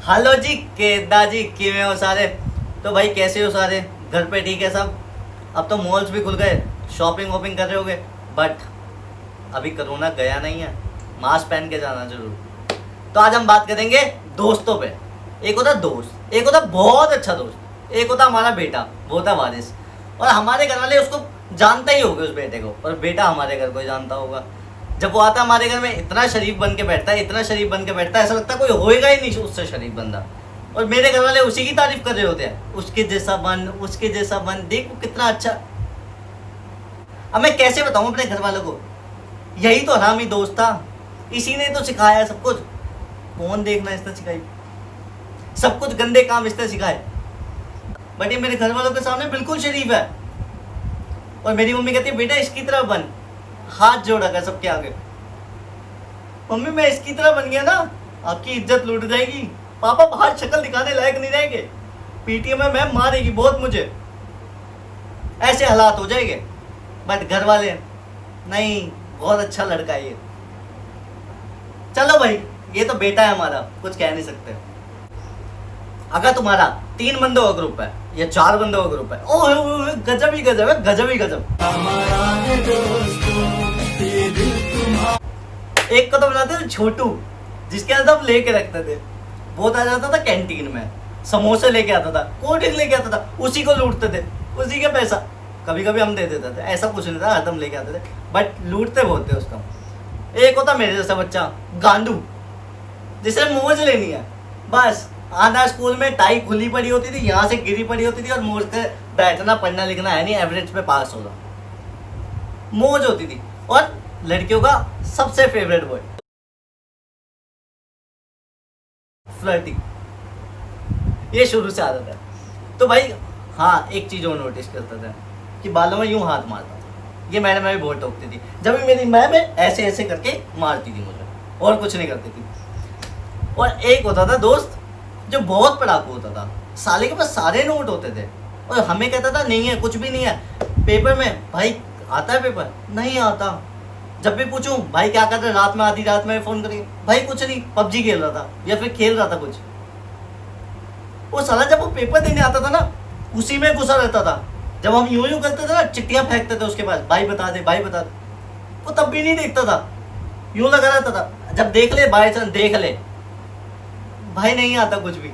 Hello जी केदा जी किਵੇਂ हो सारे। तो भाई कैसे हो सारे, घर पे ठीक है सब। अब तो मॉल्स भी खुल गए, शॉपिंग वॉपिंग कर रहे होगे। बट अभी कोरोना गया नहीं है, मास्क पहन के जाना जरूर। तो आज हम बात करेंगे दोस्तों पे। एक होता दोस्त, एक होता बहुत अच्छा दोस्त, एक होता हमारा बेटा, वो होता वारिस। और हमारे घर वाले उसको जानते ही होंगे उस बेटे को, और बेटा हमारे घर को जानता होगा। जब वो आता है हमारे घर में इतना शरीफ बन के बैठता है, इतना शरीफ बन के बैठता है, ऐसा लगता है कोई होएगा ही नहीं उससे शरीफ बंदा। और मेरे घर वाले उसी की तारीफ कर रहे होते हैं, उसके जैसा बन, उसके जैसा बन, देख वो कितना अच्छा। अब मैं कैसे बताऊं अपने घर वालों को, यही तो हरामी दोस्त था, इसी ने तो सिखाया सब कुछ। फोन देखना इसने सिखाई, सब कुछ गंदे काम इसने सिखाए। बट ये मेरे घर वालों के सामने बिल्कुल शरीफ है। और मेरी मम्मी कहती है बेटा इसकी तरह बन, हाथ जोड़ा कर सबके आगे। मम्मी मैं इसकी तरह बन गया ना, आपकी इज्जत लूट जाएगी, पापा बाहर शक्ल दिखाने लायक नहीं रहेंगे, पीटीएम में मैम मारेगी बहुत मुझे, ऐसे हालात हो जाएंगे। बट घर वाले नहीं, बहुत अच्छा लड़का है ये। चलो भाई, ये तो बेटा है हमारा, कुछ कह नहीं सकते। अगर तुम्हारा 3 बंदों का ग्रुप है या 4 बंदों का ग्रुप है, ओह गजब ही गजब है, गजब ही गजब। एक को तो बनाते थे छोटू, जिसके अंदर हम लेके रखते थे। वो आ जाता था कैंटीन में, समोसे लेके आता था, कोल्ड ड्रिंक लेके आता था, उसी को लूटते थे, उसी के पैसा। कभी कभी हम दे देते थे, ऐसा कुछ नहीं था, हरदम लेके आते थे, बट लूटते बहुत थे उसको। एक होता मेरे जैसा बच्चा गांडू, जिसे मौज लेनी है बस। आना स्कूल में, टाई खुली पड़ी होती थी, यहाँ से गिरी पड़ी होती थी, और मोड़ के बैठना, पढ़ना लिखना है नहीं, एवरेज पे पास होगा, मौज होती थी। और लड़कियों का सबसे फेवरेट बॉय फ्लर्टिंग, ये शुरू से आदत है। तो भाई हाँ, एक चीज और नोटिस करता था कि बालों में यूं हाथ मारता था। ये मैडम भी बहुत टोकती थी, जब भी मेरी मैम ऐसे ऐसे करके मारती थी मुझे, और कुछ नहीं करती थी। और एक होता था दोस्त जो बहुत पढ़ाकू होता था, साले के पास सारे नोट होते थे, और हमें कहता था नहीं है, कुछ भी नहीं है पेपर में। भाई आता है पेपर? नहीं आता। जब भी पूछूं भाई क्या कर रहे, रात में, आधी रात में फोन करिए, भाई कुछ नहीं, पबजी खेल रहा था या फिर खेल रहा था कुछ। वो साला जब वो पेपर देने आता था ना, उसी में घुसा रहता था। जब हम यूं यूं करते थे ना, चिट्ठियां फेंकते थे उसके पास, भाई बता दे, भाई बता दे, वो तब भी नहीं देखता था, यूं लगा रहता था। जब देख ले, बाय चांस देख ले, भाई नहीं आता कुछ भी।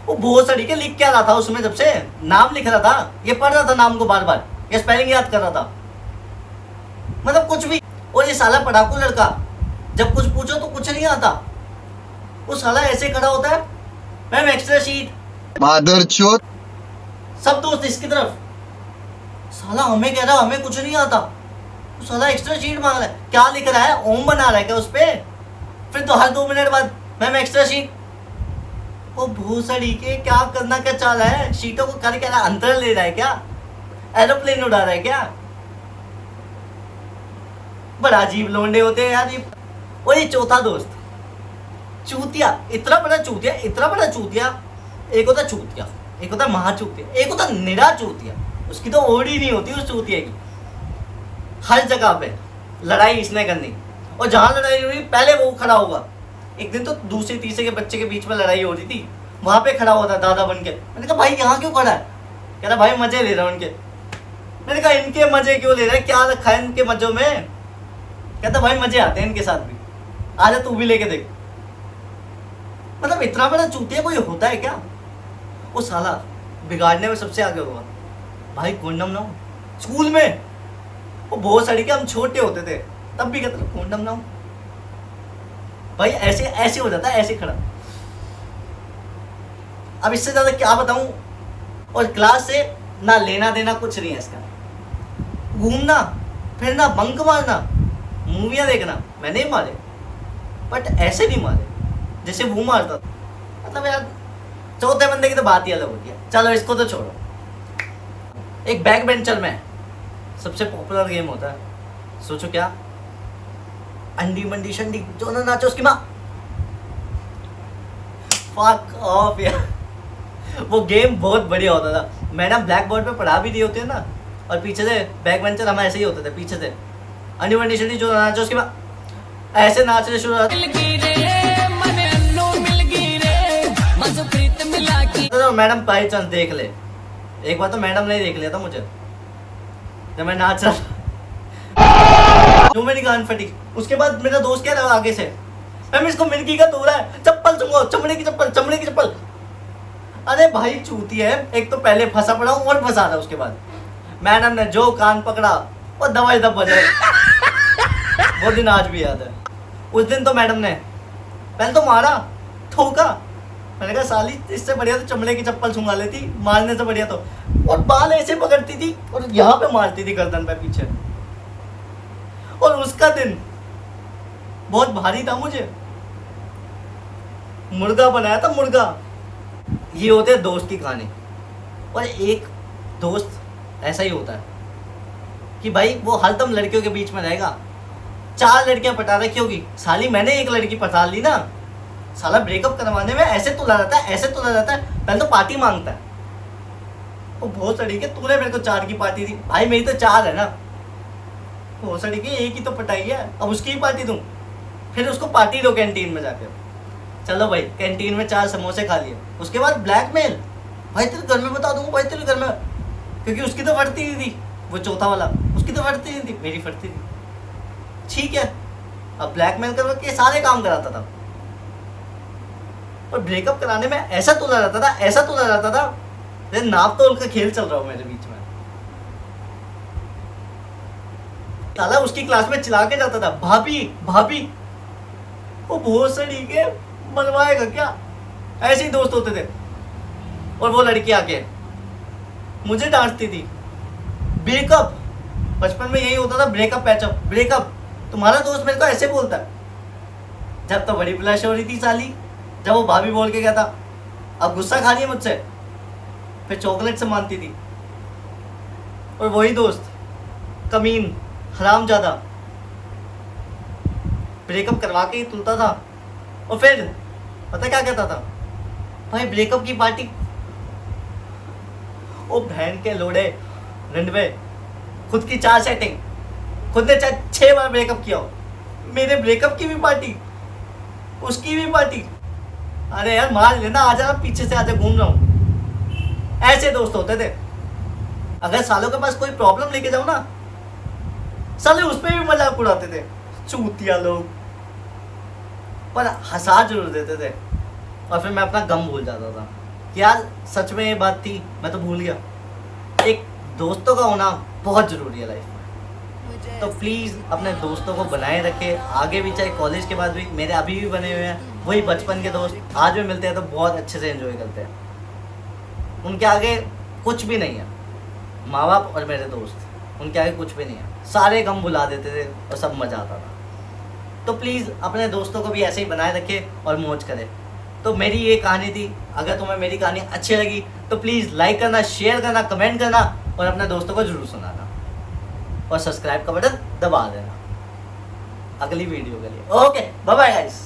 वो बहुत सारी के लिख क्या रहा था उसमें, जब से नाम लिख रहा था, ये पढ़ रहा था नाम को बार बार, ये स्पेलिंग याद कर रहा था, मतलब कुछ भी। और ये साला पढ़ाकू लड़का, जब कुछ पूछो तो कुछ नहीं आता, वो साला ऐसे खड़ा होता है, मैम एक्स्ट्रा शीट, मादरचोद। सब दोस्त इसकी तरफ। साला हमें कह रहा हमें कुछ नहीं आता, वो साला एक्स्ट्रा शीट मांग रहा है, क्या लिख रहा है, ओम बना रहा है क्या उस पे? फिर तो हर 2 मिनट बाद मैम एक्स्ट्रा शीट। वो भूसड़ी के क्या करना क्या चाह रहा है, शीटों को कर क्या, अंतर ले रहा है क्या, एरोप्लेन उड़ा रहा है क्या? बड़ा अजीब लोंडे होते हैं यार ये। और ये चौथा दोस्त चूतिया, इतना बड़ा चूतिया, इतना बड़ा चूतिया। एक होता चूतिया, एक होता महाचूतिया, एक होता निरा चूतिया, उसकी तो ओर ही नहीं होती उस चूतिया की। हर जगह पे लड़ाई इसने करनी, और जहां लड़ाई हो रही पहले वो खड़ा होगा। एक दिन तो दूसरे तीसरे के बच्चे के बीच में लड़ाई हो रही थी, वहां पे खड़ा हुआ था दादा बन के। मैंने कहा भाई यहाँ क्यों खड़ा है? कह रहा भाई मजे ले रहा हूँ उनके। मैंने कहा इनके मजे क्यों ले रहा है, क्या रखा है इनके मजों में? कहता भाई मजे आते हैं इनके साथ भी, आजा तू भी लेके देख। मतलब इतना बड़ा चूतिया कोई होता है क्या? वो साला बिगाड़ने में सबसे आगे होगा। भाई कोंडम ना हो स्कूल में, वो बहुत सारी के हम छोटे होते थे तब भी कहते थे कोंडम ना हो। भाई ऐसे ऐसे हो जाता है, ऐसे खड़ा। अब इससे ज्यादा क्या बताऊं। और क्लास से ना लेना देना कुछ नहीं है इसका। घूमना फिरना, बंक मारना, मूवियां देखना, मैंने ही मारे, बट ऐसे नहीं मारे जैसे वो मारता था। मतलब यार चौथे बंदे की तो बात ही अलग होती है। चलो इसको तो छोड़ो। एक बैक बेंचर में सबसे पॉपुलर गेम होता है, सोचो क्या? अंडी मंडी शंडी जो ना नाचो उसकी माँ। फक ऑफ यार, वो गेम बहुत बढ़िया होता था। मैडम ब्लैक बोर्ड पे पढ़ा भी दी होती है ना, और पीछे से बैक बेंचर हम ऐसे ही होते थे, पीछे से अंडी मंडी शंडी जो ना नाचो उसकी माँ, ऐसे नाचने शुरू। मैडम बाई चांस देख ले, एक बार तो मैडम ने देख लिया था मुझे जब मैं नाच रहा था, जो मेरी गान फटी। उसके बाद मेरा दोस्त कह रहा है आगे से, मैम इसको मिर्गी का तोड़ा है, चप्पल सुंगो, चमड़े की चप्पल, चमड़े की चप्पल। अरे भाई चूती है, एक तो पहले फंसा पड़ा हूँ और फंसा था। उसके बाद मैडम ने जो कान पकड़ा और दवाई दब बजाए। वो दिन आज भी याद है। उस दिन तो मैडम ने पहले तो मारा, ठोका। मैंने कहा साली इससे बढ़िया तो चमड़े की चप्पल सुंघा लेती, मारने से बढ़िया तो। और बाल ऐसे पकड़ती थी और यहाँ पे मारती थी गर्दन पे पीछे। और उसका दिन बहुत भारी था मुझे, मुर्गा बनाया था मुर्गा। ये होते है दोस्त की कहानी। और एक दोस्त ऐसा ही होता है कि भाई वो हरदम लड़कियों के बीच में रहेगा। 4 लड़कियां पटा रखी होगी, साली मैंने एक लड़की पटा ली ना, साला ब्रेकअप करवाने में ऐसे तुला रहता है, ऐसे तुला रहता है। पहले तो पार्टी मांगता है, वो बहुत सड़ी के तूने मेरे को 4 की पार्टी दी। भाई मेरी तो 4 है ना, बहुत सड़ी के एक ही तो पटाई है, अब उसकी ही पार्टी दूं। फिर उसको पार्टी दो कैंटीन में जाकर। चलो भाई कैंटीन में 4 समोसे खा लिए। उसके बाद ब्लैकमेल, भाई तेरे घर में बता दूंगा, भाई तेरे घर में, क्योंकि उसकी तो फटती नहीं थी, वो चौथा वाला, उसकी तो फटती नहीं थी, मेरी फटती थी। ठीक है, अब ब्लैकमेल करके सारे काम कराता था। और ब्रेकअप कराने में ऐसा तुला रहता था, ऐसा तुला रहता था जैसे नाप तोल का खेल चल रहा हो मेरे बीच में। साला उसकी क्लास में चिल्ला के जाता था, भाभी भाभी। वो बहुत सड़ी के मनवाएगा क्या, ऐसे ही दोस्त होते थे। और वो लड़की आके मुझे डांटती थी। ब्रेकअप, बचपन में यही होता था, ब्रेकअप पैचअप, ब्रेकअप। तुम्हारा दोस्त मेरे को ऐसे बोलता है। जब तो बड़ी ब्लश हो रही थी साली, जब वो भाभी बोल के गया था। अब गुस्सा खा रही है मुझसे, फिर चॉकलेट से मानती थी। और वही दोस्त कमीन, हरामजादा, ब्रेकअप करवा के ही तुलता था। और फिर पता क्या कहता था, भाई ब्रेकअप की पार्टी। ओ बहन के लोड़े रंडवे, खुद की 4 सेटिंग, खुद ने 6 बार ब्रेकअप किया हो, मेरे ब्रेकअप की भी पार्टी, उसकी भी पार्टी। अरे यार मार लेना, आ जाना पीछे से, आते घूम रहा हूँ। ऐसे दोस्त होते थे। अगर सालों के पास कोई प्रॉब्लम लेके जाओ ना, साले उस पर भी मजाक उड़ाते थे, चूतिया लोग। पर हंसा जरूर देते थे। और फिर मैं अपना गम भूल जाता था कि यार सच में ये बात थी, मैं तो भूल गया। एक दोस्तों का होना बहुत जरूरी है लाइफ में। तो प्लीज़ अपने दोस्तों को बनाए रखे, आगे भी, चाहे कॉलेज के बाद भी। मेरे अभी भी बने हुए हैं वही बचपन के दोस्त, आज भी मिलते हैं तो बहुत अच्छे से एंजॉय करते हैं। उनके आगे कुछ भी नहीं है, माँ बाप और मेरे दोस्त, उनके आगे कुछ भी नहीं है। सारे गम भुला देते थे और सब मज़ा आता था। तो प्लीज़ अपने दोस्तों को भी ऐसे ही बनाए रखे और मौज करें। तो मेरी ये कहानी थी। अगर तुम्हें मेरी कहानी अच्छी लगी तो प्लीज़ लाइक करना, शेयर करना, कमेंट करना और अपने दोस्तों को ज़रूर सुनाना। और सब्सक्राइब का बटन दबा देना अगली वीडियो के लिए। Okay bye bye guys.